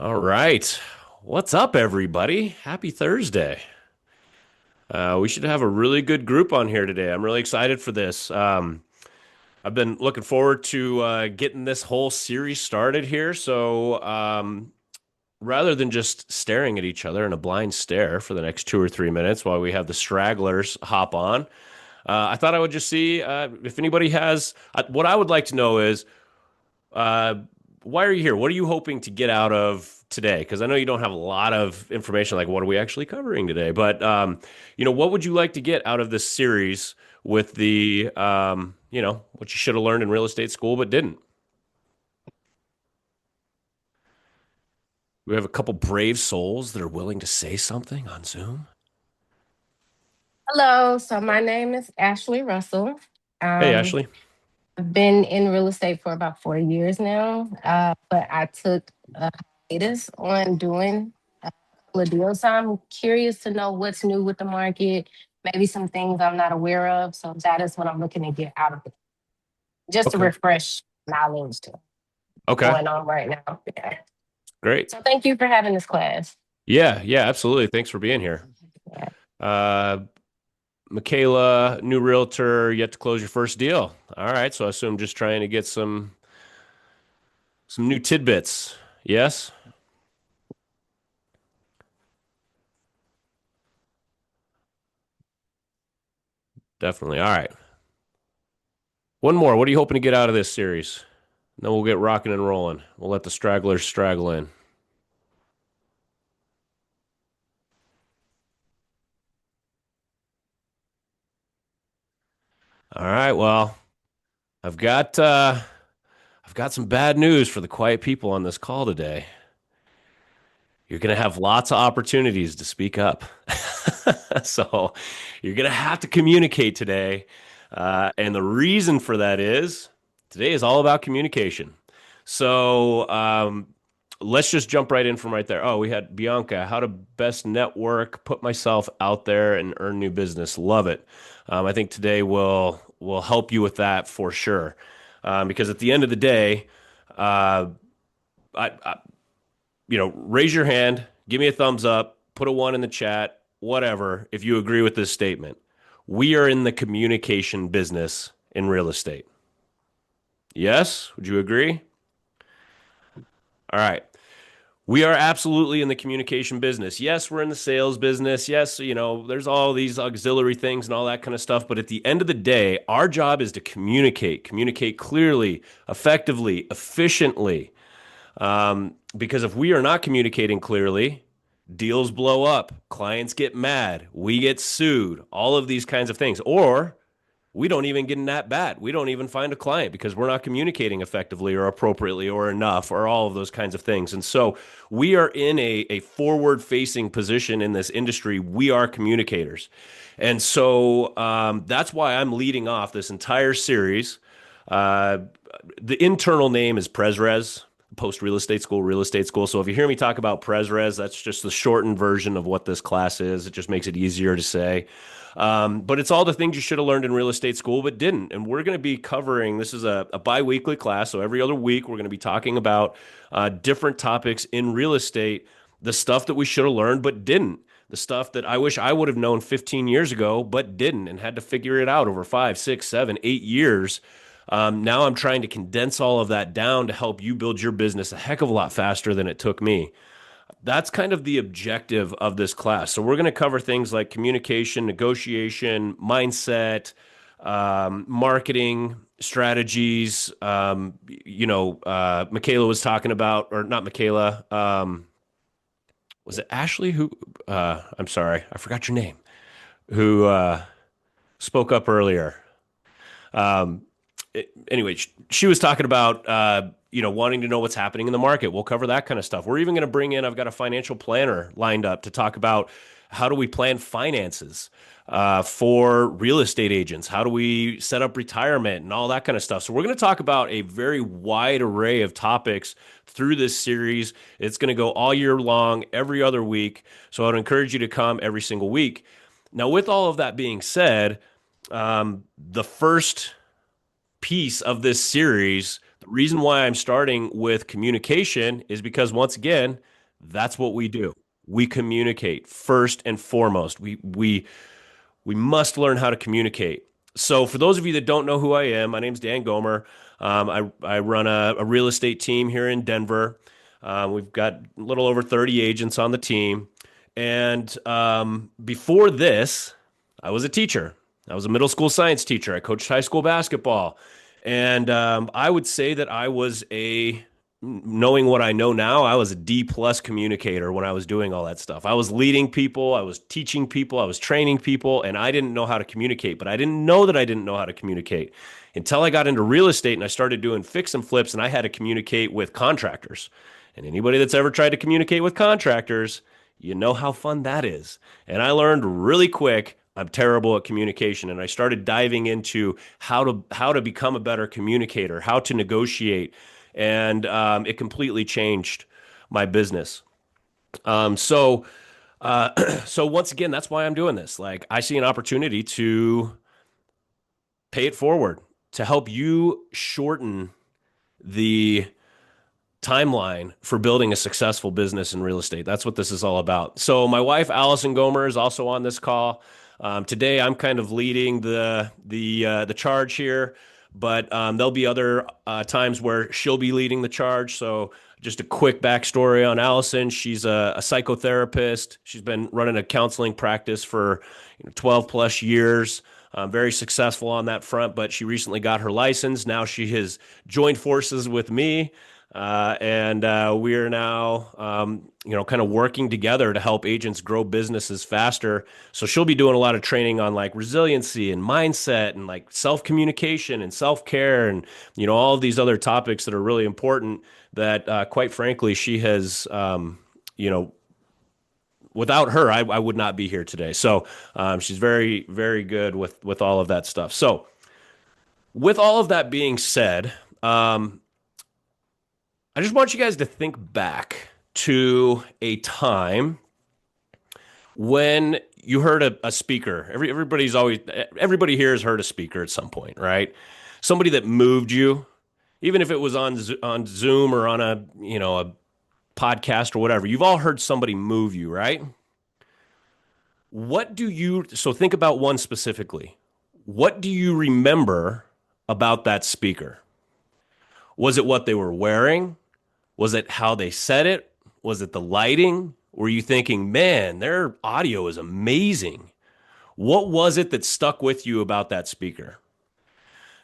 All right. What's up, everybody? Happy Thursday. We should have a really good group on here today. I'm really excited for this. I've been looking forward to getting this whole series started here. So rather than just staring at each other in a blind stare for the next 2 or 3 minutes while we have the stragglers hop on, I thought I would just see if anybody has. What I would like to know is uh, why are you here? What are you hoping to get out of today? Because I know you don't have a lot of information, like what are we actually covering today? But what would you like to get out of this series with the what you should have learned in real estate school but didn't? We have a couple brave souls that are willing to say something on Zoom. Hello, so my name is Ashley Russell. Hey, Um, Ashley. I've been in real estate for about 4 years now, but I took a hiatus on doing a couple of deals. So I'm curious to know what's new with the market, maybe some things I'm not aware of. So that is what I'm looking to get out of it, just to Okay. refresh knowledge to Okay. going on right now. Yeah. Great. So thank you for having this class. Yeah. Yeah. Absolutely. Thanks for being here. Yeah. Uh, Michaela, new realtor, yet to close your first deal. All right. So I assume just trying to get some new tidbits. Yes. Definitely. All right. One more. What are you hoping to get out of this series? And then we'll get rocking and rolling. We'll let the stragglers straggle in. All right. Well, I've got uh I've got some bad news for the quiet people on this call today. You're going to have lots of opportunities to speak up. So you're going to have to communicate today. And the reason for that is today is all about communication. So let's just jump right in from right there. Oh, we had Bianca, how to best network, put myself out there and earn new business. Love it. I think today will help you with that for sure. Because at the end of the day, uh, I raise your hand, give me a thumbs up, put a one in the chat, whatever, if you agree with this statement. We are in the communication business in real estate. Yes? Would you agree? All right. We are absolutely in the communication business. Yes, we're in the sales business. Yes, there's all these auxiliary things and all that kind of stuff. But at the end of the day, our job is to communicate clearly, effectively, efficiently. Because if we are not communicating clearly, deals blow up, clients get mad, we get sued, all of these kinds of things. Or we don't even get in that bat. We don't even find a client because we're not communicating effectively or appropriately or enough or all of those kinds of things. And so we are in a forward facing position in this industry. We are communicators. And so that's why I'm leading off this entire series. Uh, the internal name is PresRes, Post Real Estate School, Real Estate School. So if you hear me talk about PresRes, that's just the shortened version of what this class is. It just makes it easier to say. But it's all the things you should have learned in real estate school but didn't. And we're going to be covering this is a bi weekly class. So every other week, we're going to be talking about different topics in real estate, the stuff that we should have learned but didn't. The stuff that I wish I would have known 15 years ago, but didn't, and had to figure it out over 5, 6, 7, 8 years. Now I'm trying to condense all of that down to help you build your business a heck of a lot faster than it took me. That's kind of the objective of this class. So we're going to cover things like communication, negotiation, mindset, marketing strategies. Michaela was talking about, or not Michaela. Was it Ashley who? I'm sorry, I forgot your name. Who spoke up earlier? Um, anyway, she was talking about wanting to know what's happening in the market. We'll cover that kind of stuff. We're even going to bring in. I've got a financial planner lined up to talk about how do we plan finances for real estate agents. How do we set up retirement and all that kind of stuff. So we're going to talk about a very wide array of topics through this series. It's going to go all year long, every other week. So I would encourage you to come every single week. Now, with all of that being said, the first piece of this series The reason why I'm starting with communication is because once again, that's what we do. We communicate first and foremost. We must learn how to communicate. So, for those of you that don't know who I am, my name's Dan Gomer. I run a real estate team here in Denver. We've got a little over 30 agents on the team. And before this, I was a teacher. I was a middle school science teacher. I coached high school basketball. And I would say that I was knowing what I know now, I was a D plus communicator when I was doing all that stuff. I was leading people, I was teaching people, I was training people, and I didn't know how to communicate. But I didn't know that I didn't know how to communicate until I got into real estate and I started doing fix and flips, and I had to communicate with contractors. And anybody that's ever tried to communicate with contractors, you know how fun that is. And I learned really quick I'm terrible at communication, and I started diving into how to become a better communicator, how to negotiate, and it completely changed my business. So so once again, that's why I'm doing this. Like I see an opportunity to pay it forward to help you shorten the timeline for building a successful business in real estate. That's what this is all about. So my wife Allison Gomer is also on this call. Today I'm kind of leading the charge here, but there'll be other times where she'll be leading the charge. So just a quick backstory on Allison. She's a psychotherapist. She's been running a counseling practice for 12 plus years. Very successful on that front, but she recently got her license. Now she has joined forces with me. And we are now, kind of working together to help agents grow businesses faster. So she'll be doing a lot of training on like resiliency and mindset and like self communication and self care and all of these other topics that are really important. That quite frankly, she has, without her, I would not be here today. So she's very, very good with all of that stuff. So with all of that being said, I just want you guys to think back to a time when you heard a speaker. Everybody here has heard a speaker at some point, right? Somebody that moved you, even if it was on Zoom or on a podcast or whatever. You've all heard somebody move you, right? So think about one specifically. What do you remember about that speaker? Was it what they were wearing? Was it how they said it? Was it the lighting? Were you thinking, man, their audio is amazing? What was it that stuck with you about that speaker?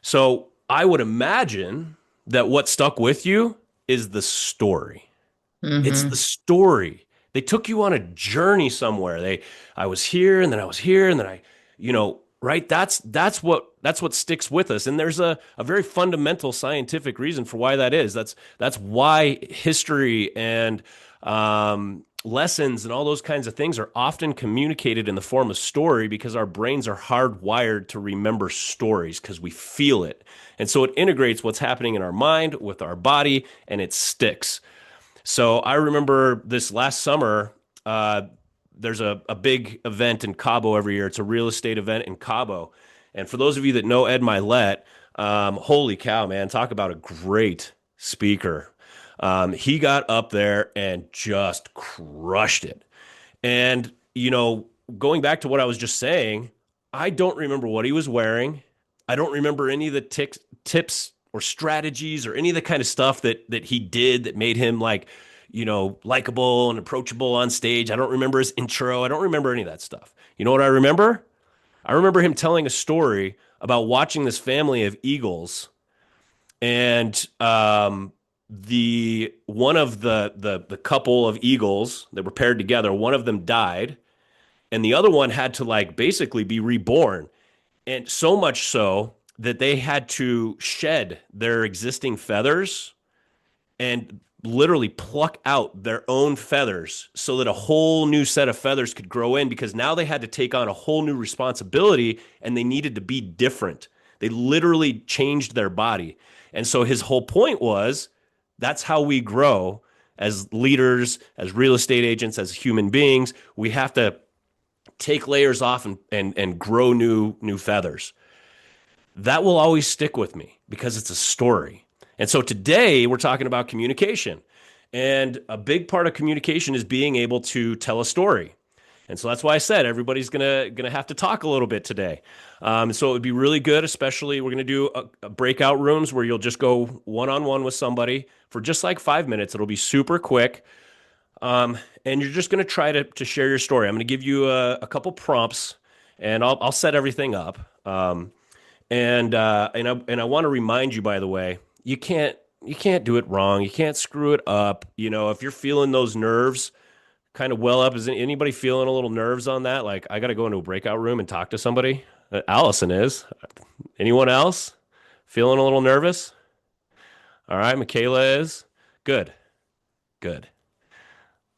So I would imagine that what stuck with you is the story. It's the Mm-hmm. story. They took you on a journey somewhere. I was here and then I was here and then right? That's what sticks with us. And there's a very fundamental scientific reason for why that is. That's why history and lessons and all those kinds of things are often communicated in the form of story because our brains are hardwired to remember stories because we feel it. And so it integrates what's happening in our mind with our body and it sticks. So I remember this last summer, there's a big event in Cabo every year. It's a real estate event in Cabo. And for those of you that know Ed Milet, holy cow, man, talk about a great speaker. He got up there and just crushed it. And, going back to what I was just saying, I don't remember what he was wearing. I don't remember any of the tips or strategies or any of the kind of stuff that he did that made him like, likable and approachable on stage. I don't remember his intro. I don't remember any of that stuff. You know what I remember? I remember him telling a story about watching this family of eagles, and the one of the couple of eagles that were paired together, one of them died, and the other one had to like basically be reborn, and so much so that they had to shed their existing feathers and literally pluck out their own feathers so that a whole new set of feathers could grow in because now they had to take on a whole new responsibility and they needed to be different. They literally changed their body. And so his whole point was that's how we grow as leaders, as real estate agents, as human beings. We have to take layers off and grow new feathers. That will always stick with me because it's a story. And so today we're talking about communication. And a big part of communication is being able to tell a story. And so that's why I said everybody's gonna have to talk a little bit today. So it would be really good, especially we're gonna do a breakout rooms where you'll just go one on one with somebody for just like 5 minutes. It'll be super quick, and you're just gonna try to share your story. I'm gonna give you a couple prompts, and I'll set everything up. And I want to remind you, by the way, you can't do it wrong. You can't screw it up. If you're feeling those nerves kind of well up, is anybody feeling a little nerves on that? Like, I got to go into a breakout room and talk to somebody. Allison is. Anyone else feeling a little nervous? All right, Michaela is. Good, good.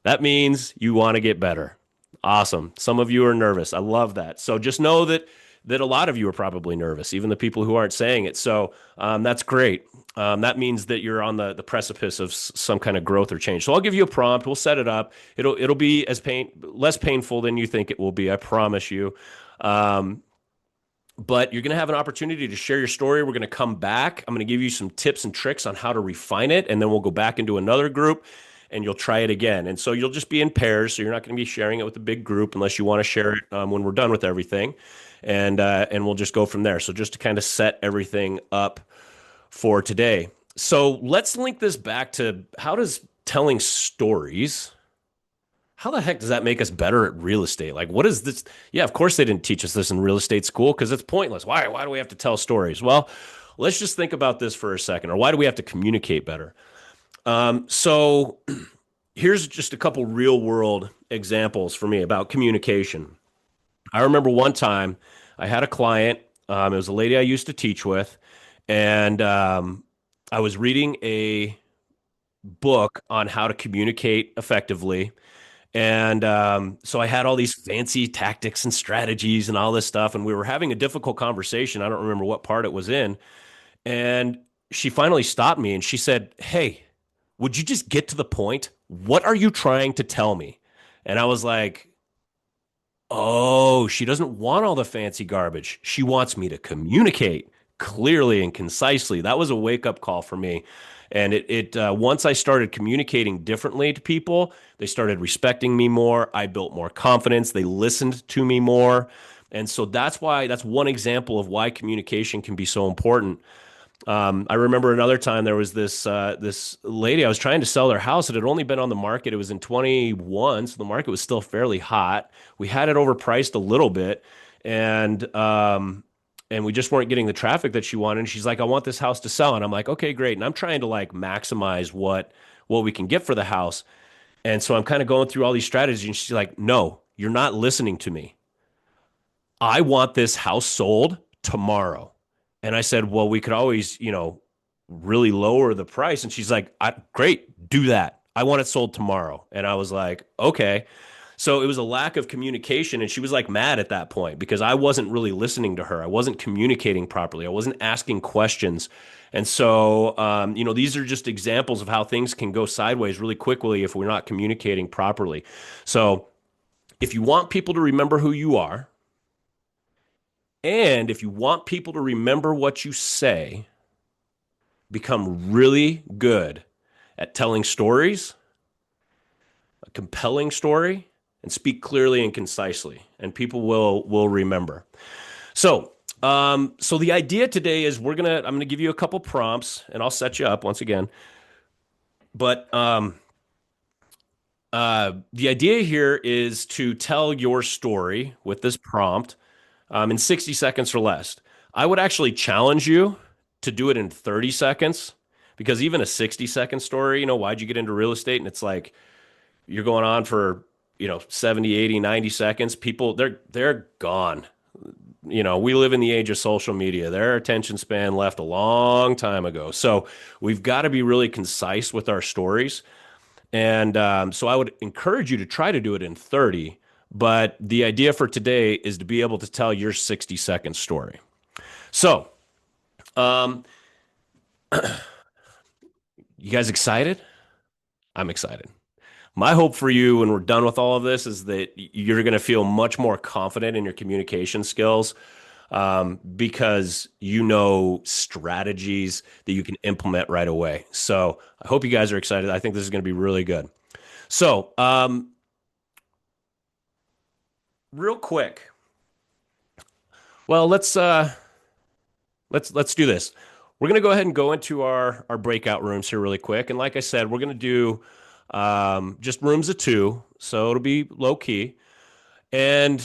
That means you want to get better. Awesome. Some of you are nervous. I love that. So just know that a lot of you are probably nervous, even the people who aren't saying it. So that's great. That means that you're on the precipice of some kind of growth or change. So I'll give you a prompt. We'll set it up. It'll be less painful than you think it will be. I promise you. Um, but you're going to have an opportunity to share your story. We're going to come back. I'm going to give you some tips and tricks on how to refine it, and then we'll go back into another group and you'll try it again. And so you'll just be in pairs. So you're not going to be sharing it with a big group unless you want to share it when we're done with everything, and we'll just go from there. So just to kind of set everything up for today. So let's link this back to how does telling stories, how the heck does that make us better at real estate? Like, what is this? Yeah, of course they didn't teach us this in real estate school because it's pointless. Why do we have to tell stories? Well, let's just think about this for a second. Or why do we have to communicate better? So here's just a couple real world examples for me about communication. I remember one time I had a client. It was a lady I used to teach with, and I was reading a book on how to communicate effectively. And so I had all these fancy tactics and strategies and all this stuff. And we were having a difficult conversation. I don't remember what part it was in. And she finally stopped me and she said, "Hey, would you just get to the point? What are you trying to tell me?" And I was like, "Oh, she doesn't want all the fancy garbage. She wants me to communicate clearly and concisely." That was a wake up call for me. And once I started communicating differently to people, they started respecting me more. I built more confidence. They listened to me more. And so that's one example of why communication can be so important. I remember another time there was this lady. I was trying to sell their house. It had only been on the market. It was in 21, so the market was still fairly hot. We had it overpriced a little bit, and we just weren't getting the traffic that she wanted. And she's like, "I want this house to sell," and I'm like, "Okay, great." And I'm trying to like maximize what we can get for the house, and so I'm kind of going through all these strategies. And she's like, "No, you're not listening to me. I want this house sold tomorrow." And I said, "Well, we could always, really lower the price." And she's like, "Great, do that. I want it sold tomorrow." And I was like, "Okay." So it was a lack of communication. And she was like mad at that point because I wasn't really listening to her. I wasn't communicating properly. I wasn't asking questions. And so, these are just examples of how things can go sideways really quickly if we're not communicating properly. So if you want people to remember who you are, and if you want people to remember what you say, become really good at telling stories, a compelling story, and speak clearly and concisely, and people will remember. So the idea today is I'm gonna give you a couple prompts, and I'll set you up once again. But the idea here is to tell your story with this prompt in 60 seconds or less. I would actually challenge you to do it in 30 seconds because even a 60-second story, why'd you get into real estate? And it's like you're going on for, 70, 80, 90 seconds. People, they're gone. We live in the age of social media. Their attention span left a long time ago. So we've got to be really concise with our stories. And so I would encourage you to try to do it in 30. But the idea for today is to be able to tell your 60-second story. So, you guys excited? I'm excited. My hope for you when we're done with all of this is that you're going to feel much more confident in your communication skills. because you know strategies that you can implement right away. So I hope you guys are excited. I think this is going to be really good. So, real quick, well, let's do this. We're gonna go ahead and go into our breakout rooms here really quick. And like I said, we're gonna do just rooms of two, so it'll be low key. And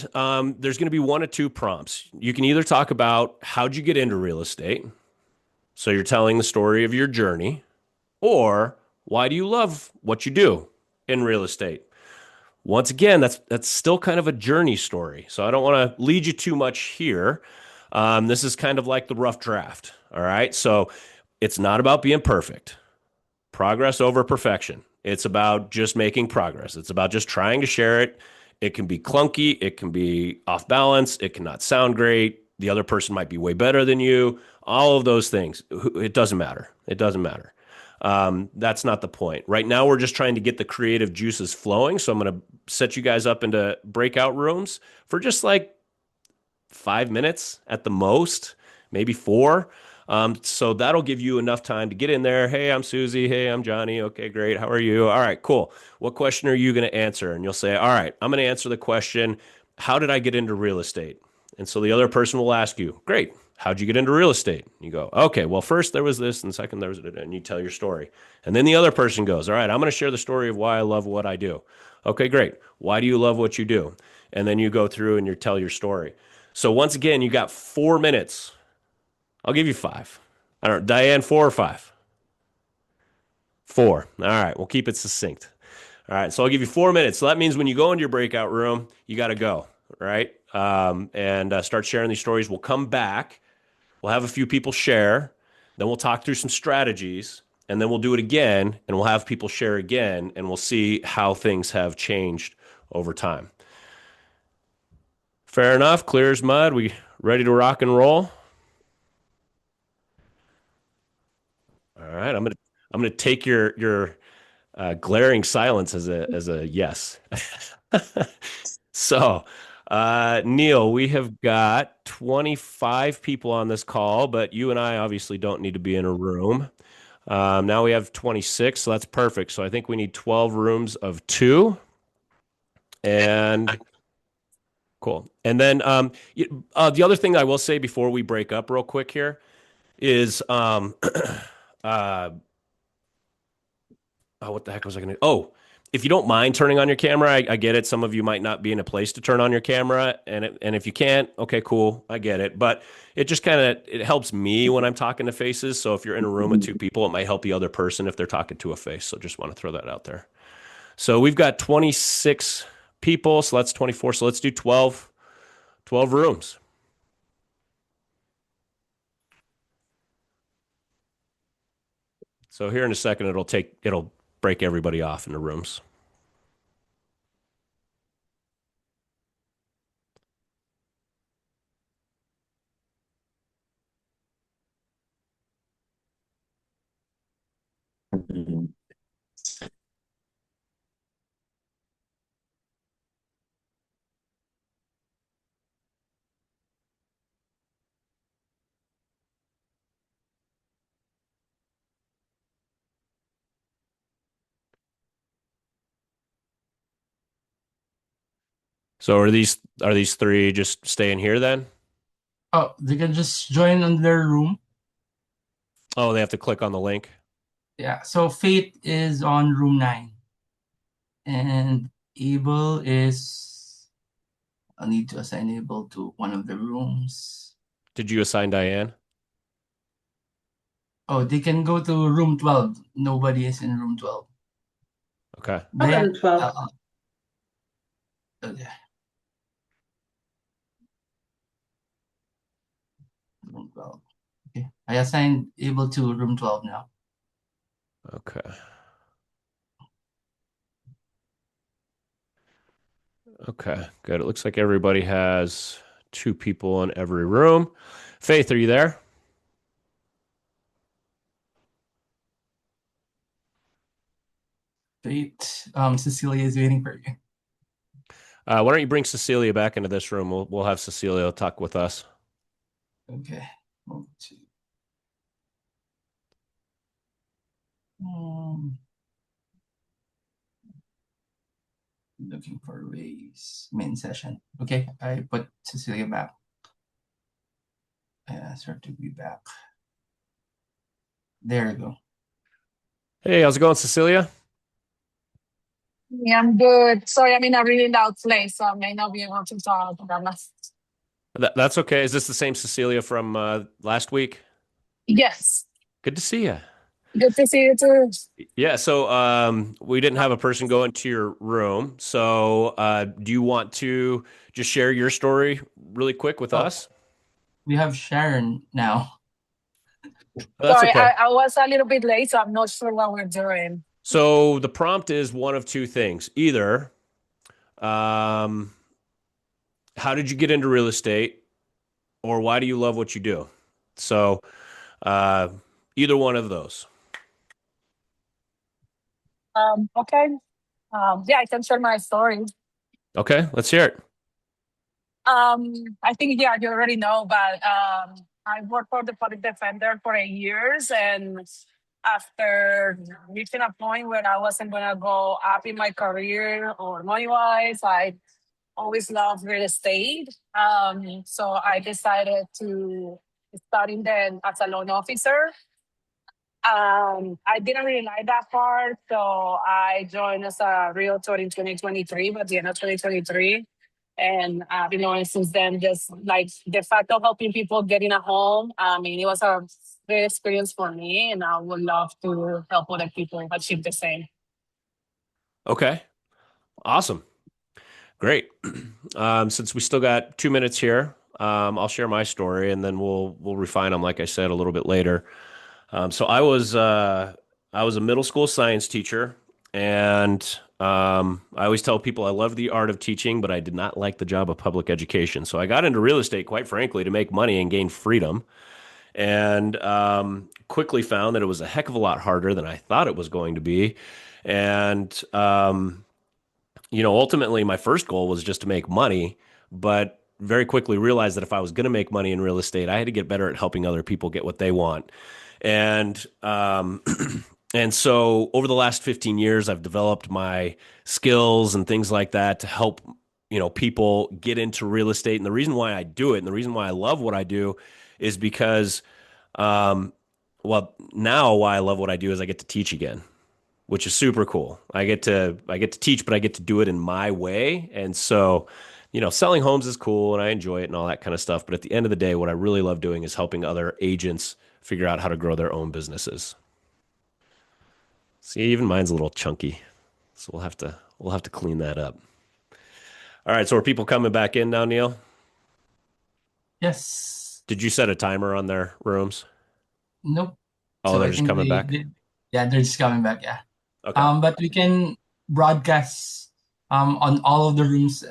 there's gonna be one or two prompts. You can either talk about how'd you get into real estate, so you're telling the story of your journey, or why do you love what you do in real estate? Once again, that's still kind of a journey story. So I don't want to lead you too much here. This is kind of like the rough draft. All right. So it's not about being perfect. Progress over perfection. It's about just making progress. It's about just trying to share it. It can be clunky. It can be off balance. It cannot sound great. The other person might be way better than you. All of those things. It doesn't matter. It doesn't matter. That's not the point. Right now, we're just trying to get the creative juices flowing. So I'm going to set you guys up into breakout rooms for just like 5 minutes at the most, maybe four. So that'll give you enough time to get in there. Hey, I'm Susie. Hey, I'm Johnny. Okay, great. How are you? All right, cool. What question are you going to answer? And you'll say, all right, I'm going to answer the question, how did I get into real estate? And so the other person will ask you, great. How'd you get into real estate? You go, okay, well, first there was this, and second there was, and you tell your story. And then the other person goes, all right, I'm going to share the story of why I love what I do. Okay, great. Why do you love what you do? And then you go through and you tell your story. So once again, you got 4 minutes. I'll give you five. I don't know, Diane, four or five? Four. All right, we'll keep it succinct. All right, so I'll give you 4 minutes. So that means when you go into your breakout room, you got to go, right? And start sharing these stories. We'll come back. We'll have a few people share. Then we'll talk through some strategies. And then we'll do it again. And we'll have people share again. And we'll see how things have changed over time. Fair enough. Clear as mud. We ready to rock and roll? All right. I'm gonna take your glaring silence as a yes. So, Neil, we have got 25 people on this call, but you and I obviously don't need to be in a room. Now we have 26, so that's perfect. So I think we need 12 rooms of two, and cool. And then the other thing I will say before we break up real quick here is uh, oh, what the heck was I going to? Oh, if you don't mind turning on your camera, I get it. Some of you might not be in a place to turn on your camera, and if you can't, okay, cool, I get it. But it just kind of it helps me when I'm talking to faces. So if you're in a room with two people, it might help the other person if they're talking to a face. So just want to throw that out there. So we've got 26 people, so that's 24. So let's do 12 rooms. So here in a second, it'll break everybody off into rooms. So are these three just staying here then? Oh, they can just join on their room. Oh, they have to click on the link. Yeah, so Faith is on room 9. And Abel is, I'll need to assign Abel to one of the rooms. Did you assign Diane? Oh, they can go to room 12. Nobody is in room 12. Okay. Diane, in 12. okay. Room 12. Okay. I assigned Abel to room 12 now. Okay. Okay. Good. It looks like everybody has two people in every room. Faith, are you there? Faith, Cecilia is waiting for you. Why don't you bring Cecilia back into this room? We'll have Cecilia talk with us. Okay. Move to um, looking for ways main session. Okay, I put Cecilia back. I asked her to be back. There you go. Hey, how's it going, Cecilia? Yeah, I'm good. Sorry, I'm in a really loud place, so I may not be able to talk. But That's okay. Is this the same Cecilia from last week? yes, Good to see you. good to see you too. Yeah, so we didn't have a person go into your room. So do you want to just share your story really quick with Oh, us? we have Sharon now. That's Sorry, okay. I was a little bit late, so I'm not sure what we're doing. So the prompt is one of two things. Either um, how did you get into real estate, or why do you love what you do? So uh, either one of those. Okay. Yeah, I can share my story. Okay, let's hear it. I think yeah, you already know, but I worked for the public defender for 8 years, and after reaching a point where I wasn't gonna go up in my career or money wise, I always loved real estate. So I decided to study then as a loan officer. I didn't really like that part, so I joined as a realtor in 2023, but the end of 2023. And I've been knowing since then, just like the fact of helping people getting a home. I mean, it was a great experience for me, and I would love to help other people achieve the same. Okay, awesome. Great. Since we still got 2 minutes here, I'll share my story and then we'll refine them, like I said, a little bit later. So I was a middle school science teacher, and I always tell people I love the art of teaching, but I did not like the job of public education. So I got into real estate, quite frankly, to make money and gain freedom, and quickly found that it was a heck of a lot harder than I thought it was going to be. And ultimately my first goal was just to make money, but very quickly realized that if I was going to make money in real estate, I had to get better at helping other people get what they want. And and so over the last 15 years, I've developed my skills and things like that to help people get into real estate. And the reason why I do it, and the reason why I love what I do, is because um, well, now why I love what I do is I get to teach again, which is super cool. I get to teach, but I get to do it in my way. And so, selling homes is cool and I enjoy it and all that kind of stuff. But at the end of the day, what I really love doing is helping other agents figure out how to grow their own businesses. See, even mine's a little chunky. So we'll have to clean that up. All right, so are people coming back in now, Neil? Yes. Did you set a timer on their rooms? Nope. Oh, So they're I just think coming back? yeah, they're just coming back. Yeah. Okay. But we can broadcast on all of the rooms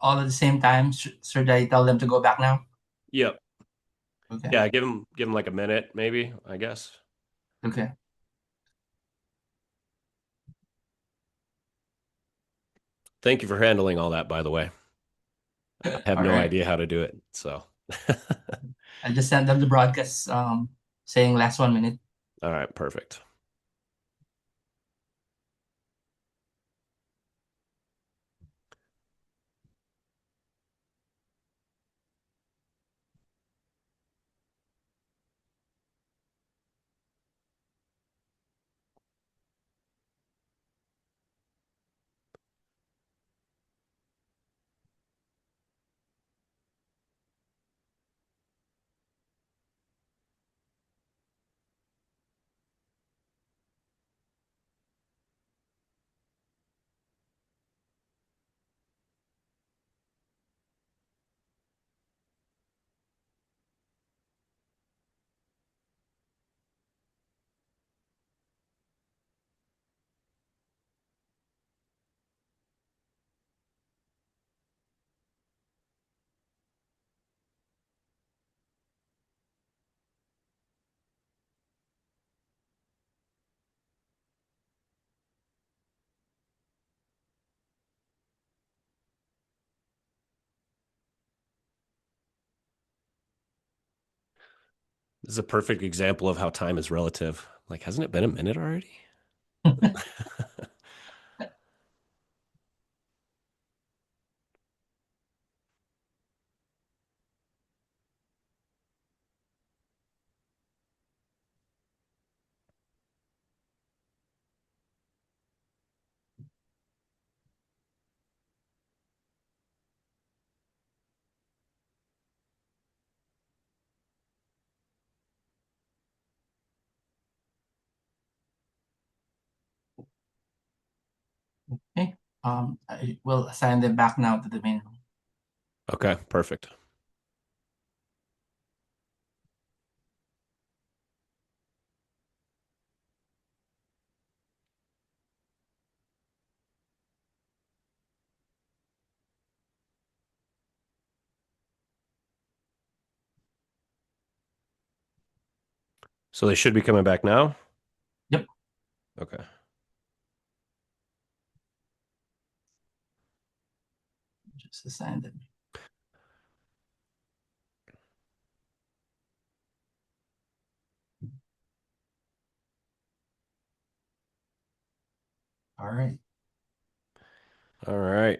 all at the same time. Should I tell them to go back now? Yep. Okay. Yeah, give them like a minute, maybe, I guess. Okay. Thank you for handling all that, by the way. I have All no right. idea how to do it. So, I just sent them the broadcast saying last 1 minute. all right, perfect. This is a perfect example of how time is relative. Like, hasn't it been a minute already? Okay. I will assign them back now to the main room. Okay, perfect. So they should be coming back now? Yep. Okay. Just assign them. All right. All right.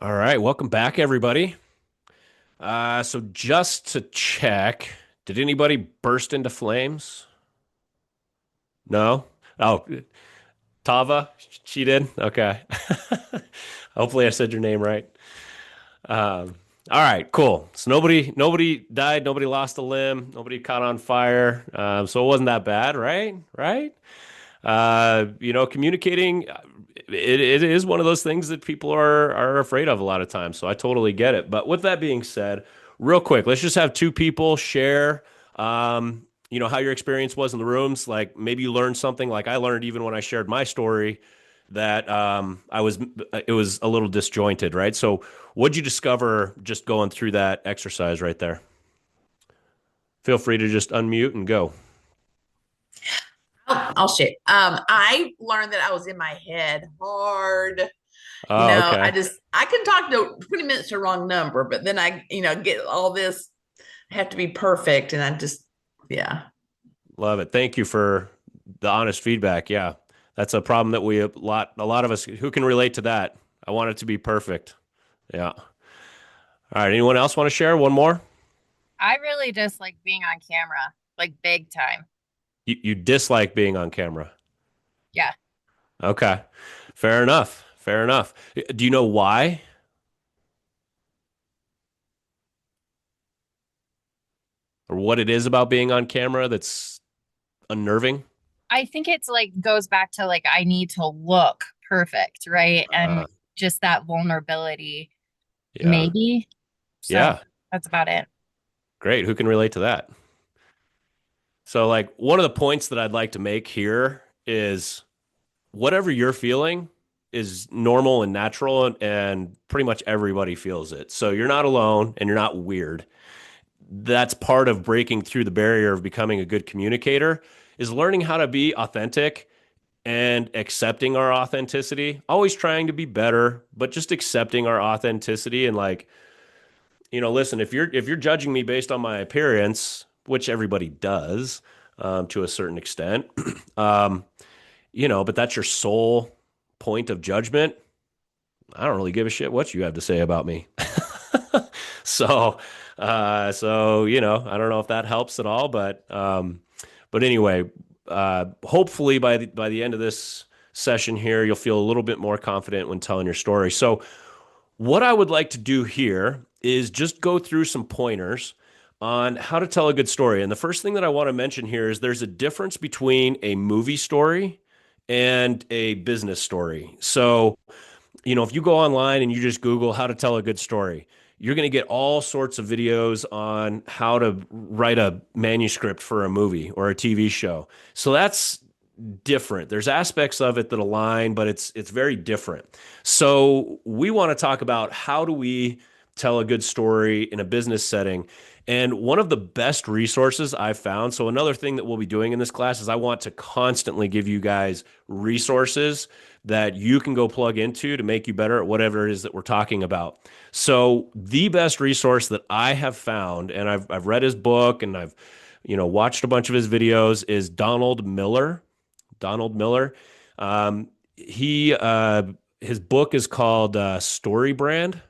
All right. Welcome back, everybody. So just to check, did anybody burst into flames? No? Oh, Tava, she did? Okay. Hopefully I said your name right. All right, cool. So nobody died, nobody lost a limb, nobody caught on fire. So it wasn't that bad, right? Right? Communicating, it is one of those things that people are afraid of a lot of times. So I totally get it. But with that being said, real quick, let's just have two people share, how your experience was in the rooms. Like maybe you learned something. Like I learned even when I shared my story that it was a little disjointed, right? So what'd you discover just going through that exercise right there? Feel free to just unmute and go. I'll share. I learned that I was in my head hard. Oh, okay. I can talk to 20 minutes to a wrong number, but then get all this, I have to be perfect. And yeah. Love it. Thank you for the honest feedback. Yeah. That's a problem that a lot of us who can relate to that. I want it to be perfect. Yeah. All right. Anyone else want to share one more? I really dislike being on camera, like big time. You dislike being on camera. Yeah. Okay. Fair enough. Fair enough. Do you know why? Or what it is about being on camera that's unnerving? I think it's like goes back to like I need to look perfect, right? And Uh, just that vulnerability, yeah. maybe. So Yeah. that's about it. Great. Who can relate to that? So, like, one of the points that I'd like to make here is whatever you're feeling is normal and natural, and pretty much everybody feels it. So, you're not alone and you're not weird. That's part of breaking through the barrier of becoming a good communicator is learning how to be authentic and accepting our authenticity, always trying to be better, but just accepting our authenticity and like, listen, if you're judging me based on my appearance, which everybody does to a certain extent, um, but that's your sole point of judgment. I don't really give a shit what you have to say about me. so, I don't know if that helps at all, but anyway, hopefully by the end of this session here, you'll feel a little bit more confident when telling your story. So, what I would like to do here is just go through some pointers on how to tell a good story. And the first thing that I want to mention here is there's a difference between a movie story and a business story. So, if you go online and you just Google how to tell a good story, you're going to get all sorts of videos on how to write a manuscript for a movie or a TV show. So that's different. There's aspects of it that align, but it's very different. So we want to talk about how do we tell a good story in a business setting. And one of the best resources I've found, so another thing that we'll be doing in this class is I want to constantly give you guys resources that you can go plug into to make you better at whatever it is that we're talking about. So the best resource that I have found, and I've read his book and I've watched a bunch of his videos, is Donald Miller. Donald Miller. He his book is called Story Brand,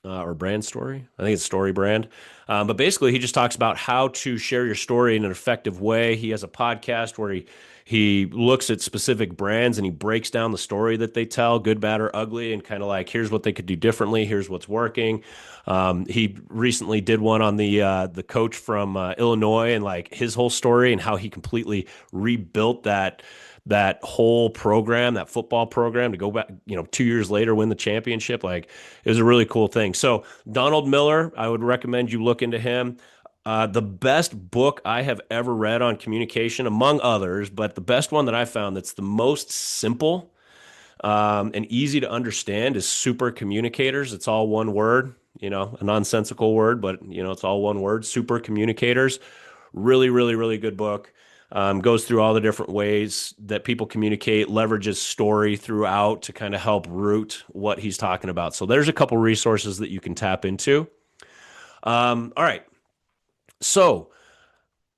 or Brand Story. I think it's Story Brand. But basically, he just talks about how to share your story in an effective way. He has a podcast where he looks at specific brands and he breaks down the story that they tell, good, bad, or ugly, and kind of like, here's what they could do differently. Here's what's working. He recently did one on the coach from Illinois, and like his whole story and how he completely rebuilt that whole program, that football program, to go back, 2 years later, win the championship. Like, it was a really cool thing. So Donald Miller, I would recommend you look into him. The best book I have ever read on communication, among others, but the best one that I found that's the most simple and easy to understand, is Super Communicators. It's all one word, a nonsensical word, but it's all one word. Super Communicators. Really, really, really good book. Goes through all the different ways that people communicate, leverages story throughout to kind of help root what he's talking about. So there's a couple resources that you can tap into. All right. So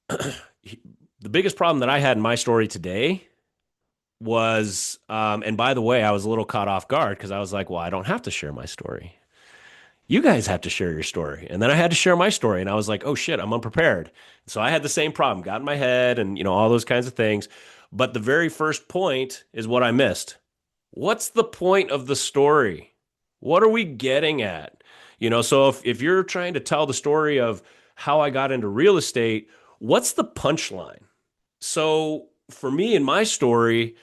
the biggest problem that I had in my story today was, and by the way, I was a little caught off guard because I was like, well, I don't have to share my story. You guys have to share your story. And then I had to share my story, and I was like, oh shit, I'm unprepared. So I had the same problem, got in my head and, all those kinds of things. But the very first point is what I missed. What's the point of the story? What are we getting at? So if you're trying to tell the story of how I got into real estate, what's the punchline? So for me, in my story,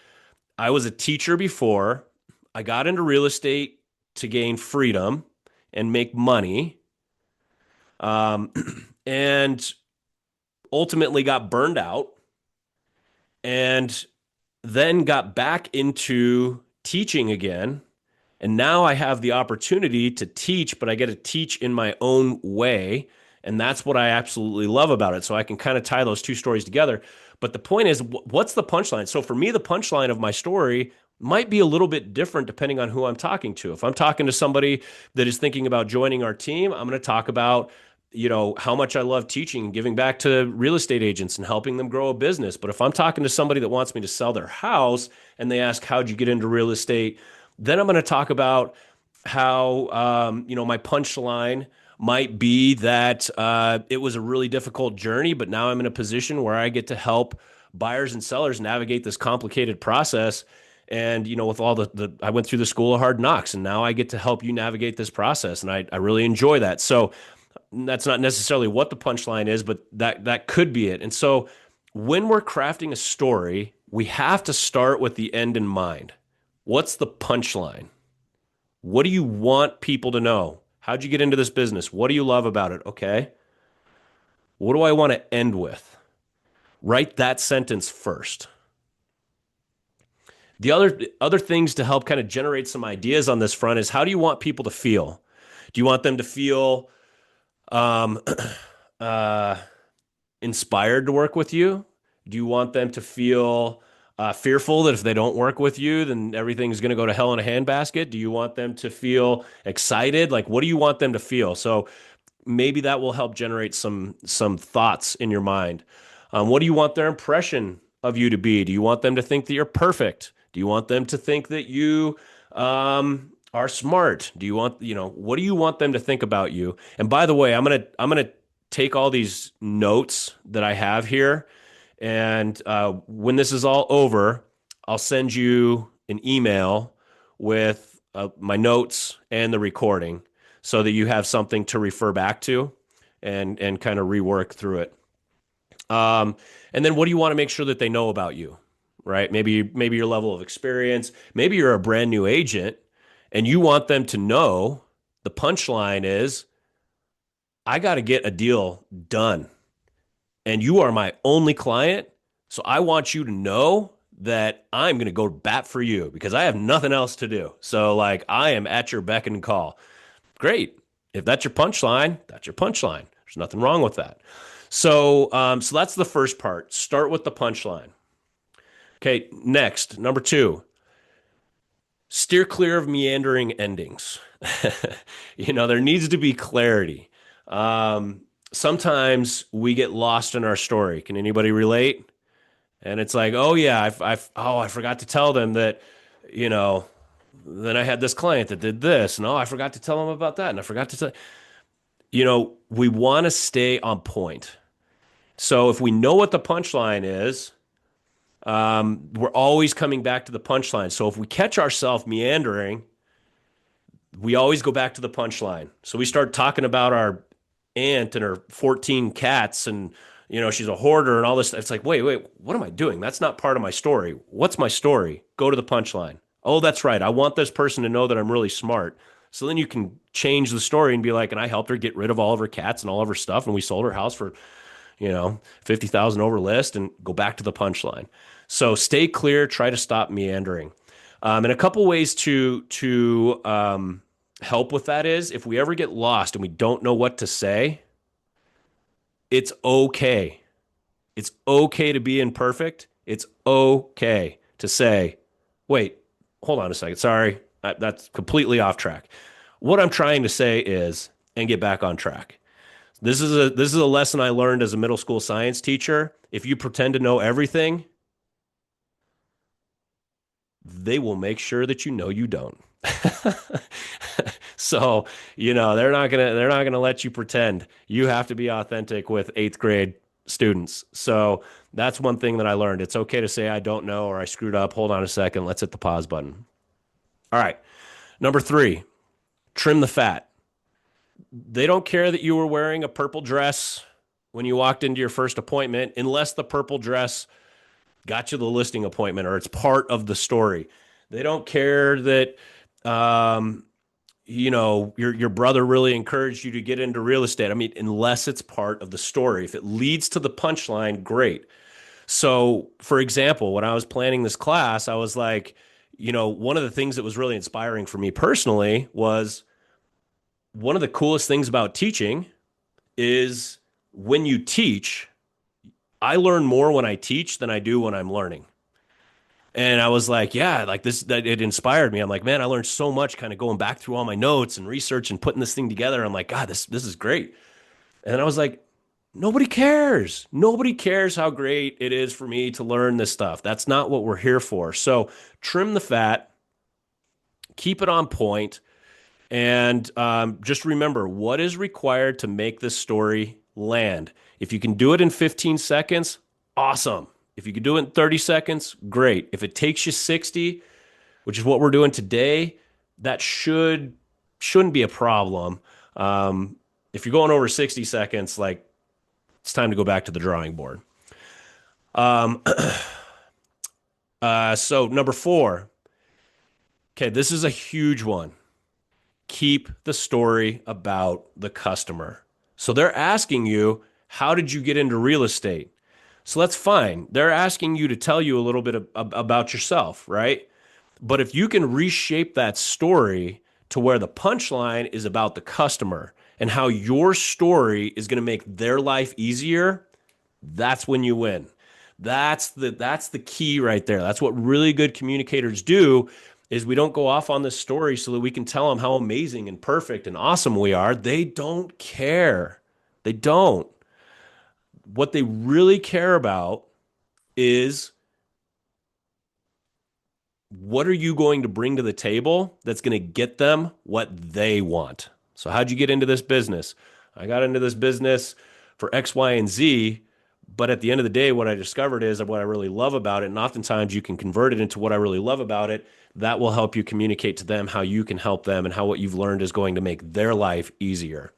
I was a teacher before. I got into real estate to gain freedom and make money, and ultimately got burned out, and then got back into teaching again. And now I have the opportunity to teach, but I get to teach in my own way. And that's what I absolutely love about it. So I can kind of tie those two stories together. But the point is, what's the punchline? So for me, the punchline of my story might be a little bit different depending on who I'm talking to. If I'm talking to somebody that is thinking about joining our team, I'm going to talk about, how much I love teaching and giving back to real estate agents and helping them grow a business. But if I'm talking to somebody that wants me to sell their house and they ask, how'd you get into real estate? Then I'm going to talk about how, my punchline might be that it was a really difficult journey, but now I'm in a position where I get to help buyers and sellers navigate this complicated process. And, with all I went through the school of hard knocks, and now I get to help you navigate this process. And I really enjoy that. So that's not necessarily what the punchline is, but that could be it. And so when we're crafting a story, we have to start with the end in mind. What's the punchline? What do you want people to know? How'd you get into this business? What do you love about it? Okay. What do I want to end with? Write that sentence first. The other things to help kind of generate some ideas on this front is, how do you want people to feel? Do you want them to feel inspired to work with you? Do you want them to feel fearful that if they don't work with you, then everything's going to go to hell in a handbasket? Do you want them to feel excited? Like, what do you want them to feel? So maybe that will help generate some thoughts in your mind. What do you want their impression of you to be? Do you want them to think that you're perfect? Do you want them to think that you are smart? Do you want, what do you want them to think about you? And by the way, I'm gonna take all these notes that I have here, and when this is all over, I'll send you an email with my notes and the recording, so that you have something to refer back to and kind of rework through it. And then what do you want to make sure that they know about you, right? Maybe your level of experience. Maybe you're a brand new agent and you want them to know the punchline is, I got to get a deal done, and you are my only client. So I want you to know that I'm going to go to bat for you because I have nothing else to do. So like, I am at your beck and call. Great. If that's your punchline, that's your punchline. There's nothing wrong with that. So, so that's the first part. Start with the punchline. Okay, next, number 2, steer clear of meandering endings. There needs to be clarity. Sometimes we get lost in our story. Can anybody relate? And it's like, oh yeah, I forgot to tell them that, you know, then I had this client that did this, and oh, I forgot to tell them about that, and I forgot to tell. We want to stay on point. So if we know what the punchline is, we're always coming back to the punchline. So if we catch ourselves meandering, we always go back to the punchline. So we start talking about our aunt and her 14 cats and she's a hoarder and all this. It's like, wait, what am I doing? That's not part of my story. What's my story? Go to the punchline. Oh, that's right. I want this person to know that I'm really smart. So then you can change the story and be like, and I helped her get rid of all of her cats and all of her stuff. And we sold her house for, 50,000 over list, and go back to the punchline. So stay clear, try to stop meandering. And a couple ways to help with that is, if we ever get lost and we don't know what to say, it's okay. It's okay to be imperfect. It's okay to say, wait, hold on a second. Sorry, that's completely off track. What I'm trying to say is, and get back on track. This is a lesson I learned as a middle school science teacher. If you pretend to know everything, they will make sure that you don't. So, they're not gonna let you pretend. You have to be authentic with 8th grade students. So that's one thing that I learned. It's okay to say I don't know, or I screwed up. Hold on a second. Let's hit the pause button. All right. Number 3, trim the fat. They don't care that you were wearing a purple dress when you walked into your first appointment, unless the purple dress got you the listing appointment or it's part of the story. They don't care that, your brother really encouraged you to get into real estate. I mean, unless it's part of the story. If it leads to the punchline, great. So, for example, when I was planning this class, I was like, one of the things that was really inspiring for me personally was, one of the coolest things about teaching is when you teach, I learn more when I teach than I do when I'm learning. And I was like, yeah, like that it inspired me. I'm like, man, I learned so much kind of going back through all my notes and research and putting this thing together. I'm like, God, this is great. And then I was like, nobody cares. Nobody cares how great it is for me to learn this stuff. That's not what we're here for. So trim the fat, keep it on point. And just remember what is required to make this story land. If you can do it in 15 seconds, awesome. If you can do it in 30 seconds, great. If it takes you 60, which is what we're doing today, that shouldn't be a problem. If you're going over 60 seconds, like, it's time to go back to the drawing board. So number 4. Okay, this is a huge one. Keep the story about the customer. So they're asking you, how did you get into real estate? So that's fine. They're asking you to tell you a little bit about yourself, right? But if you can reshape that story to where the punchline is about the customer and how your story is going to make their life easier, that's when you win. That's the key right there. That's what really good communicators do, is we don't go off on this story so that we can tell them how amazing and perfect and awesome we are. They don't care. They don't. What they really care about is, what are you going to bring to the table that's going to get them what they want? So how'd you get into this business? I got into this business for X, Y, and Z. But at the end of the day, what I discovered is what I really love about it. And oftentimes you can convert it into what I really love about it. That will help you communicate to them how you can help them and how what you've learned is going to make their life easier.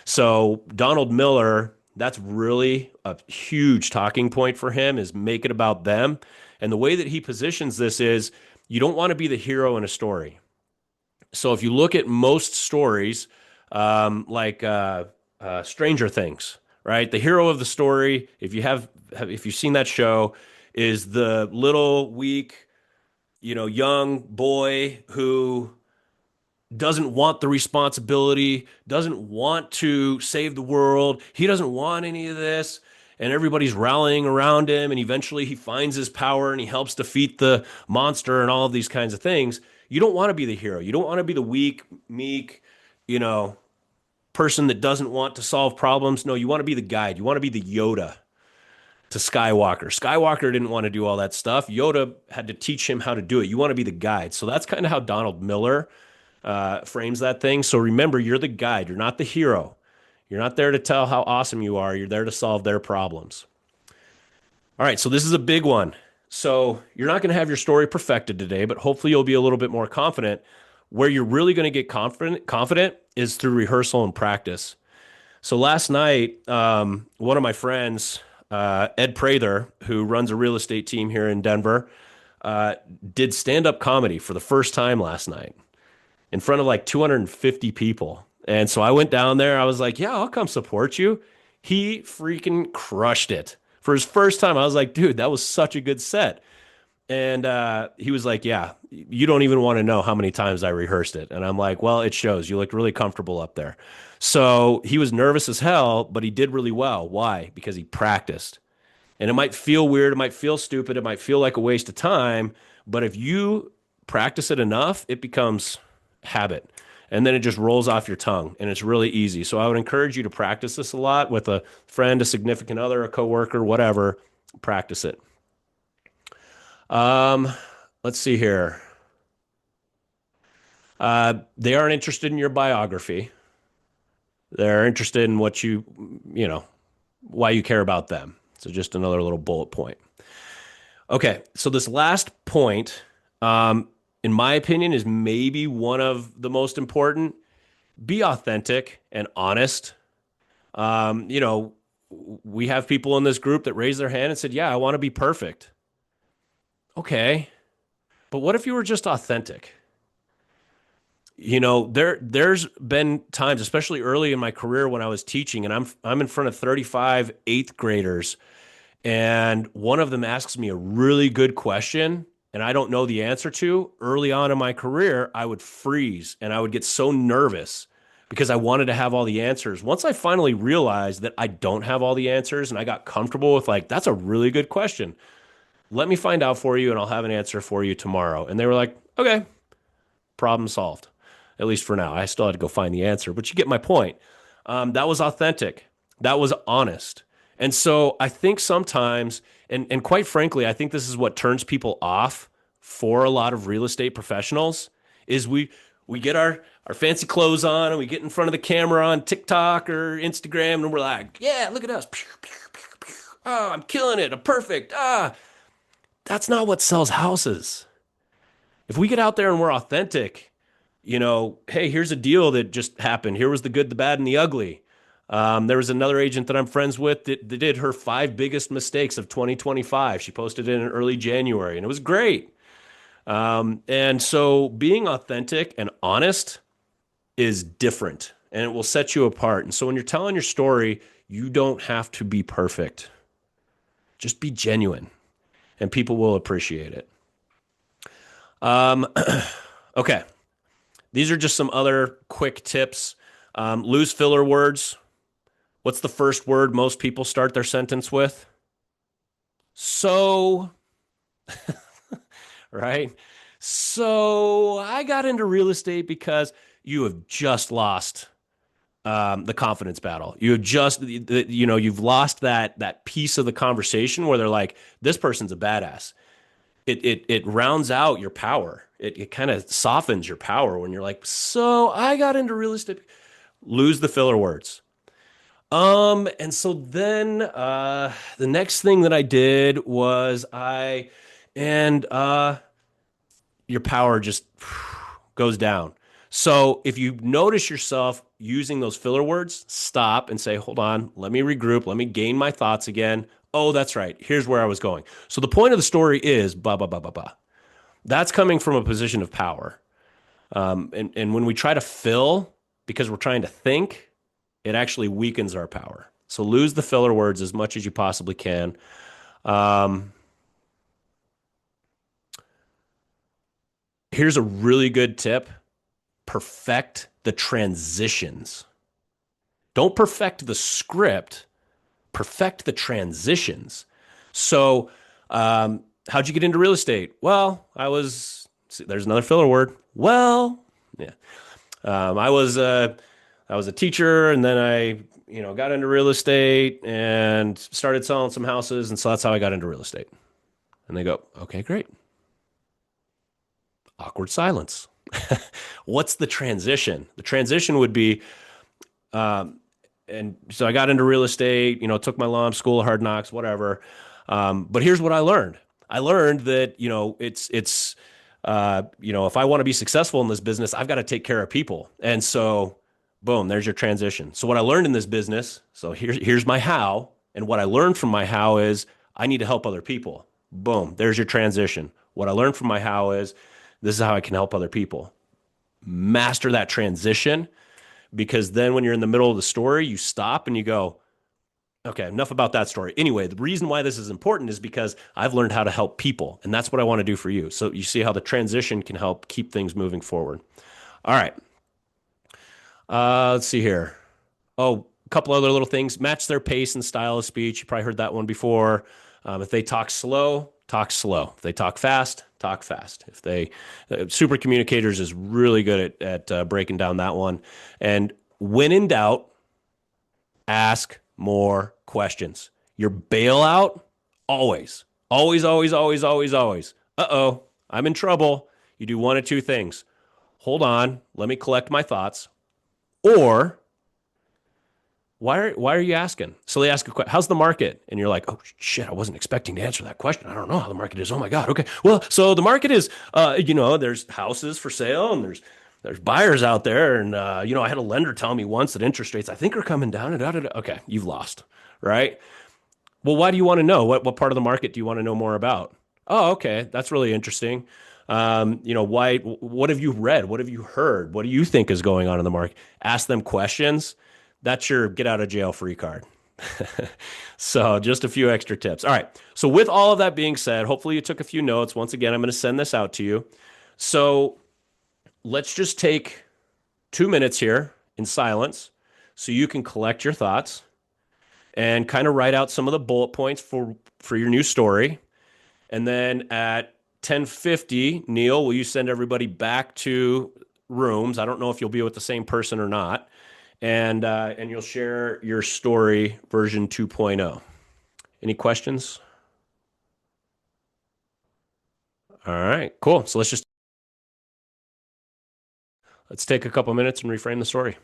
So Donald Miller, that's really a huge talking point for him, is make it about them. And the way that he positions this is, you don't want to be the hero in a story. So if you look at most stories, like Stranger Things, right? The hero of the story, if you've seen that show, is the little weak, young boy who doesn't want the responsibility, doesn't want to save the world. He doesn't want any of this. And everybody's rallying around him. And eventually he finds his power and he helps defeat the monster and all of these kinds of things. You don't want to be the hero. You don't want to be the weak, meek, you know, person that doesn't want to solve problems. No, you want to be the guide. You want to be the Yoda to Skywalker. Skywalker didn't want to do all that stuff. Yoda had to teach him how to do it. You want to be the guide. So that's kind of how Donald Miller frames that thing. So remember, you're the guide. You're not the hero. You're not there to tell how awesome you are. You're there to solve their problems. All right, so this is a big one. So you're not going to have your story perfected today, but hopefully you'll be a little bit more confident. Where you're really going to get confident is through rehearsal and practice. So last night, one of my friends, Ed Prather, who runs a real estate team here in Denver, did stand-up comedy for the first time last night in front of like 250 people. And so I went down there. I was like, yeah, I'll come support you. He freaking crushed it. For his first time, I was like, dude, that was such a good set. And he was like, yeah, you don't even want to know how many times I rehearsed it. And I'm like, well, it shows. You looked really comfortable up there. So he was nervous as hell, but he did really well. Why? Because he practiced. And it might feel weird. It might feel stupid. It might feel like a waste of time. But if you practice it enough, it becomes habit. And then it just rolls off your tongue and it's really easy. So I would encourage you to practice this a lot with a friend, a significant other, a coworker, whatever. Practice it. Um, let's see here. They aren't interested in your biography. They're interested in what you know, why you care about them. So just another little bullet point. Okay, so this last point, in my opinion, is maybe one of the most important. Be authentic and honest. You know, we have people in this group that raised their hand and said, yeah, I want to be perfect. Okay, but what if you were just authentic? You know, there's been times, especially early in my career when I was teaching, and I'm in front of 35 eighth graders, and one of them asks me a really good question, and I don't know the answer to. Early on in my career, I would freeze and I would get so nervous because I wanted to have all the answers. Once I finally realized that I don't have all the answers and I got comfortable with like, that's a really good question. Let me find out for you and I'll have an answer for you tomorrow. And they were like, okay, problem solved. At least for now. I still had to go find the answer, but you get my point. That was authentic. That was honest. And so I think sometimes, and quite frankly, I think this is what turns people off for a lot of real estate professionals, is we get our fancy clothes on and we get in front of the camera on TikTok or Instagram and we're like, yeah, look at us. Oh, I'm killing it. I'm perfect. That's not what sells houses. If we get out there and we're authentic, you know, hey, here's a deal that just happened. Here was the good, the bad, and the ugly. There was another agent that I'm friends with that did her 5 biggest mistakes of 2025. She posted it in early January, and it was great. And so being authentic and honest is different, and it will set you apart. And so when you're telling your story, you don't have to be perfect. Just be genuine, and people will appreciate it. Okay. These are just some other quick tips. Lose filler words. What's the first word most people start their sentence with? So, right? So I got into real estate because you have just lost the confidence battle. You have just, you know, you've lost that piece of the conversation where they're like, this person's a badass. It rounds out your power. It kind of softens your power when you're like, so I got into real estate. Lose the filler words. And so then the next thing that I did was your power just goes down. So if you notice yourself using those filler words, stop and say, hold on, let me regroup, let me gain my thoughts again. Oh, that's right. Here's where I was going. So the point of the story is blah, blah, blah, blah, blah. That's coming from a position of power. And when we try to fill because we're trying to think, it actually weakens our power. So lose the filler words as much as you possibly can. Here's a really good tip. perfect the transitions. Don't perfect the script, perfect the transitions. So, how'd you get into real estate? Well, there's another filler word. Well, yeah. I was a teacher, and then I, got into real estate and started selling some houses. And so that's how I got into real estate. And they go, okay, great. Awkward silence. What's the transition? The transition would be, and so I got into real estate, took my law school, hard knocks, whatever. But here's what I learned. I learned that, if I want to be successful in this business, I've got to take care of people. And so, boom, there's your transition. So what I learned in this business, so here's my how. And what I learned from my how is I need to help other people. Boom, there's your transition. What I learned from my how is this is how I can help other people. Master that transition, because then when you're in the middle of the story, you stop and you go, okay, enough about that story. Anyway, the reason why this is important is because I've learned how to help people, and that's what I want to do for you. So you see how the transition can help keep things moving forward. All right. Let's see here. Oh, a couple other little things. Match their pace and style of speech. You probably heard that one before. If they talk slow, talk slow. If they talk fast, talk fast. If they super communicators is really good at breaking down that one. And when in doubt, ask more questions. Your bailout, always. Always. Uh-oh, I'm in trouble. You do one of two things. Hold on, let me collect my thoughts. Or why are you asking? So they ask a question, how's the market? And you're like, oh shit, I wasn't expecting to answer that question. I don't know how the market is. Oh my God. Okay. Well, so the market is, there's houses for sale and there's buyers out there. And, I had a lender tell me once that interest rates, I think, are coming down. Okay. You've lost, right? Well, why do you want to know? What part of the market do you want to know more about? Oh, okay. That's really interesting. Why, what have you read? What have you heard? What do you think is going on in the market? Ask them questions. That's your get out of jail free card. So just a few extra tips. All right. So with all of that being said, hopefully you took a few notes. Once again, I'm going to send this out to you. So let's just take 2 minutes here in silence so you can collect your thoughts and kind of write out some of the bullet points for your new story. And then at 10:50, Neil, will you send everybody back to rooms? I don't know if you'll be with the same person or not. And you'll share your story version 2.0. Any questions? All right, cool. So let's take a couple minutes and reframe the story.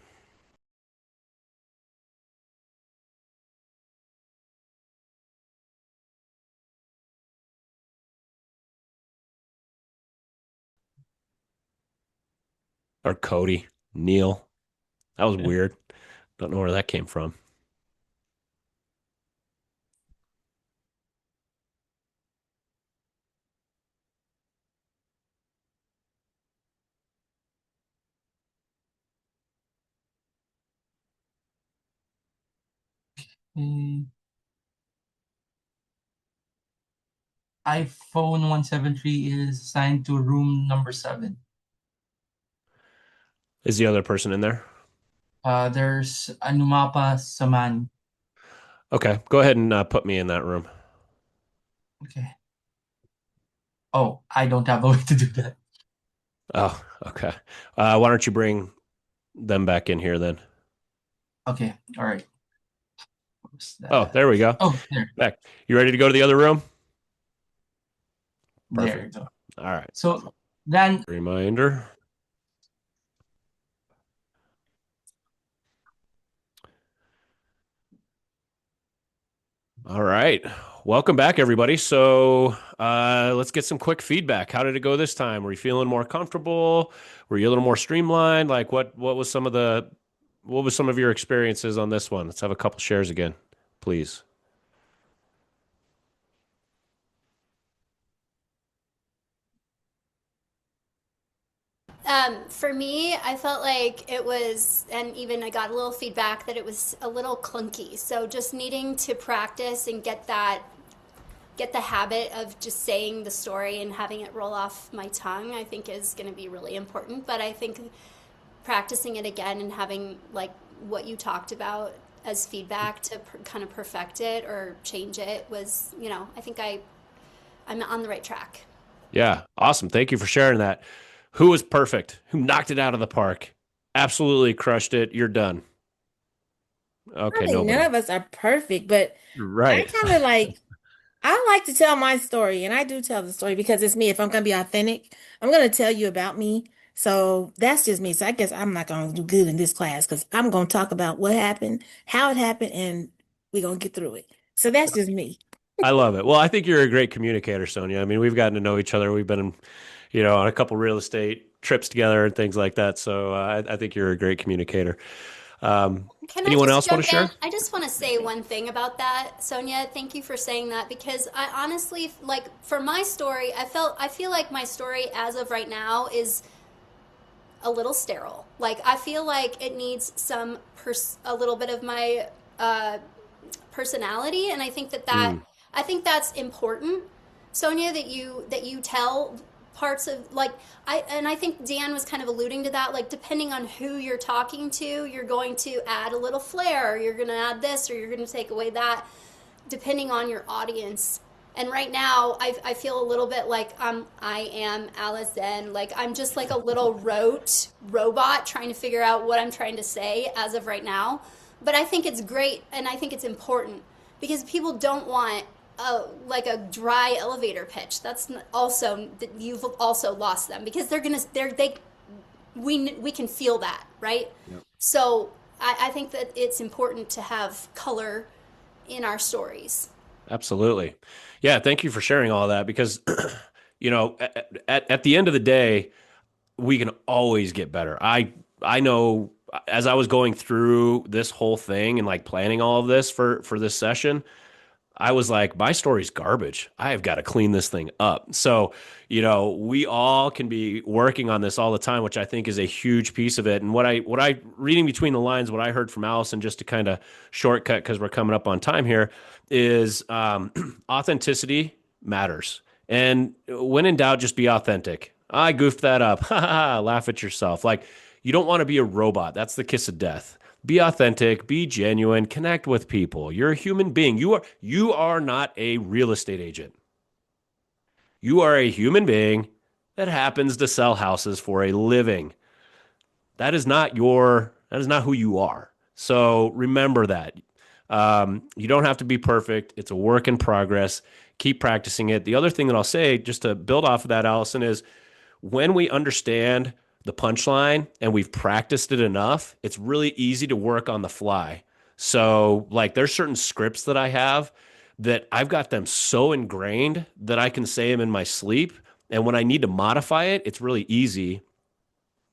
Or Cody, Neil. That was weird. Don't know where that came from. iPhone 173 is assigned to room number 7. Is the other person in there? There's Anumapa Saman. Okay, go ahead and put me in that room. Okay. Oh, I don't have a way to do that. Oh, okay. Why don't you bring them back in here then? Okay, all right. Oh, there we go. Oh, there. Back. You ready to go to the other room? There you Perfect. go. All right. So then, Reminder. All right. Welcome back, everybody. So let's get some quick feedback. How did it go this time? Were you feeling more comfortable? Were you a little more streamlined? Like what was some of your experiences on this one? Let's have a couple shares again, please. For me, I felt like it was, and even I got a little feedback that it was a little clunky. So just needing to practice and get the habit of just saying the story and having it roll off my tongue, I think is going to be really important. But I think practicing it again and having like what you talked about as feedback to kind of perfect it or change it was, I think I'm on the right track. Yeah, awesome. Thank you for sharing that. Who was perfect? Who knocked it out of the park? Absolutely crushed it. You're done. I Okay, think none nobody. of us are perfect, but I Right. kind of like, I like to tell my story, and I do tell the story because it's me. If I'm going to be authentic, I'm going to tell you about me. So that's just me. So I guess I'm not going to do good in this class because I'm going to talk about what happened, how it happened, and we're going to get through it. So that's just me. I love it. Well, I think you're a great communicator, Sonia. I mean, we've gotten to know each other. We've been, on a couple real estate trips together and things like that. So I think you're a great communicator. Can I Anyone just else want jump to in? share? I just want to say one thing about that, Sonia. Thank you for saying that because I honestly, like, for my story, I feel like my story as of right now is a little sterile. Like, I feel like it needs a little bit of my uh, personality, and Mm, I think that's important, Sonia, that you tell parts of, like, I think Dan was kind of alluding to that, like, depending on who you're talking to, you're going to add a little flair, or you're going to add this, or you're going to take away that, depending on your audience. And right now, I feel a little bit like I am Allison. Like, I'm just like a little rote robot trying to figure out what I'm trying to say as of right now. But I think it's great, and I think it's important because people don't want like a dry elevator pitch. That's also, you've also lost them because we can feel that, right? yep. So I think that it's important to have color in our stories. Absolutely. Yeah. Thank you for sharing all that because, at the end of the day, we can always get better. I know as I was going through this whole thing and like planning all of this for this session, I was like, my story's garbage. I have got to clean this thing up. So, we all can be working on this all the time, which I think is a huge piece of it. And what I reading between the lines, what I heard from Allison, just to kind of shortcut because we're coming up on time here, is authenticity matters. And when in doubt, just be authentic. I goofed that up. Ha ha ha. Laugh at yourself. Like, you don't want to be a robot. That's the kiss of death. Be authentic, be genuine, connect with people. You're a human being. You are not a real estate agent. You are a human being that happens to sell houses for a living. That is not who you are. So remember that. You don't have to be perfect. It's a work in progress. Keep practicing it. The other thing that I'll say, just to build off of that, Allison, is when we understand the punchline and we've practiced it enough, it's really easy to work on the fly. So, like, there's certain scripts that I have that I've got them so ingrained that I can say them in my sleep. And when I need to modify it, it's really easy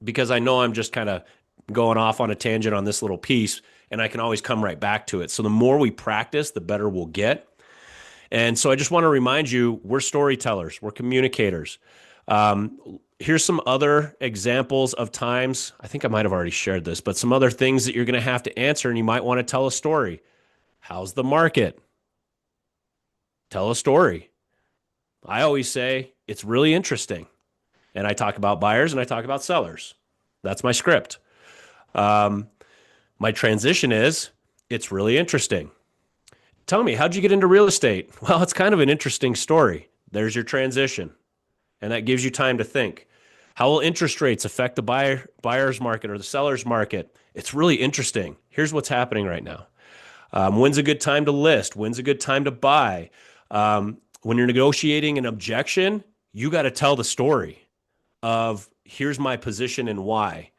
because I know I'm just kind of going off on a tangent on this little piece and I can always come right back to it. So, the more we practice, the better we'll get. And so I just want to remind you, we're storytellers, we're communicators. Here's some other examples of times. I think I might have already shared this, but some other things that you're going to have to answer, and you might want to tell a story. How's the market? Tell a story. I always say it's really interesting. And I talk about buyers and I talk about sellers. That's my script. My transition is it's really interesting. Tell me, how'd you get into real estate? Well, it's kind of an interesting story. There's your transition. And that gives you time to think. How will interest rates affect the buyer's market or the seller's market? It's really interesting. Here's what's happening right now. When's a good time to list? When's a good time to buy? When you're negotiating an objection, you got to tell the story of here's my position and why.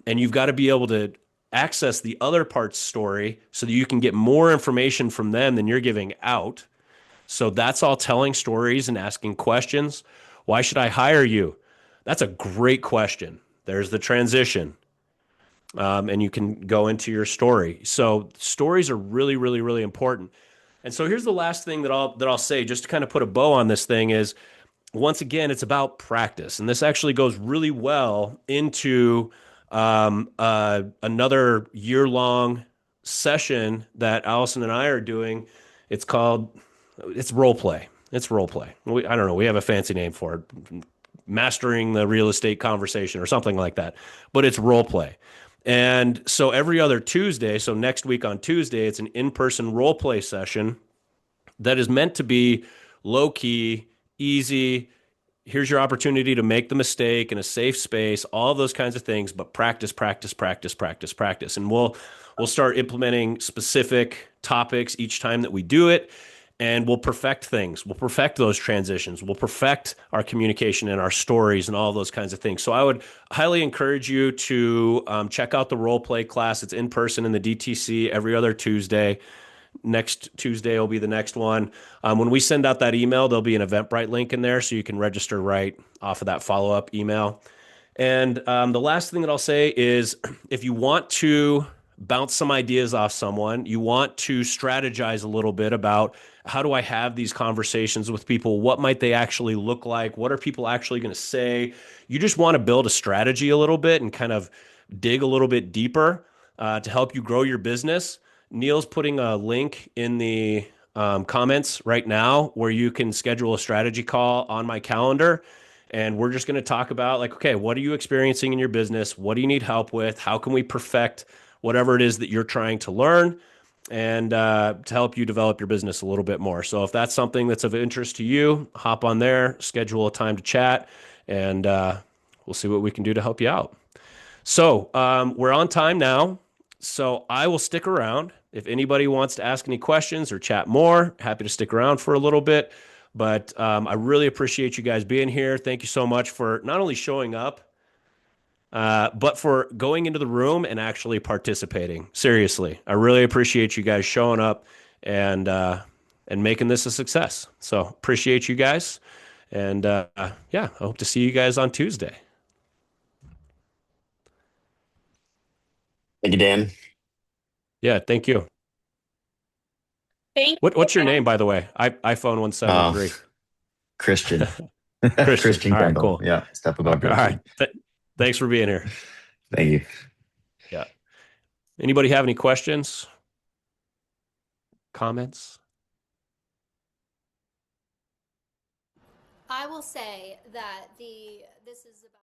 And you've got to be able to access the other part's story so that you can get more information from them than you're giving out. So that's all telling stories and asking questions. Why should I hire you? That's a great question. There's the transition. And you can go into your story. So stories are really, really, really important. And so here's the last thing that I'll say, just to kind of put a bow on this thing is, once again, it's about practice. And this actually goes really well into another year-long session that Allison and I are doing. It's role play. It's role play. I don't know. We have a fancy name for it. mastering the real estate conversation or something like that, but it's role play. And so every other Tuesday, so next week on Tuesday, it's an in-person role play session that is meant to be low key, easy. Here's your opportunity to make the mistake in a safe space, all those kinds of things, but practice, practice, practice, practice, practice. And we'll start implementing specific topics each time that we do it. And we'll perfect things. We'll perfect those transitions. We'll perfect our communication and our stories and all those kinds of things. So I would highly encourage you to check out the role play class. It's in person in the DTC every other Tuesday. Next Tuesday will be the next one. When we send out that email, there'll be an Eventbrite link in there so you can register right off of that follow-up email. And the last thing that I'll say is if you want to bounce some ideas off someone, you want to strategize a little bit about how do I have these conversations with people? What might they actually look like? What are people actually going to say? You just want to build a strategy a little bit and kind of dig a little bit deeper to help you grow your business. Neil's putting a link in the comments right now where you can schedule a strategy call on my calendar. And we're just going to talk about like, okay, what are you experiencing in your business? What do you need help with? How can we perfect whatever it is that you're trying to learn and to help you develop your business a little bit more? So if that's something that's of interest to you, hop on there, schedule a time to chat, and we'll see what we can do to help you out. So we're on time now. So I will stick around. If anybody wants to ask any questions or chat more, happy to stick around for a little bit. But I really appreciate you guys being here. Thank you so much for not only showing up, but for going into the room and actually participating. Seriously, I really appreciate you guys showing up and making this a success. So appreciate you guys. And yeah, I hope to see you guys on Tuesday. Thank you, Dan. Yeah, thank you. What's your name, by the way? iPhone 173. Christian. Christian. Christian All right, Kendall. cool. Yeah, step above All Christian. right. Thanks for being here. Thank you. Yeah. Anybody have any questions? Comments? I will say that this is about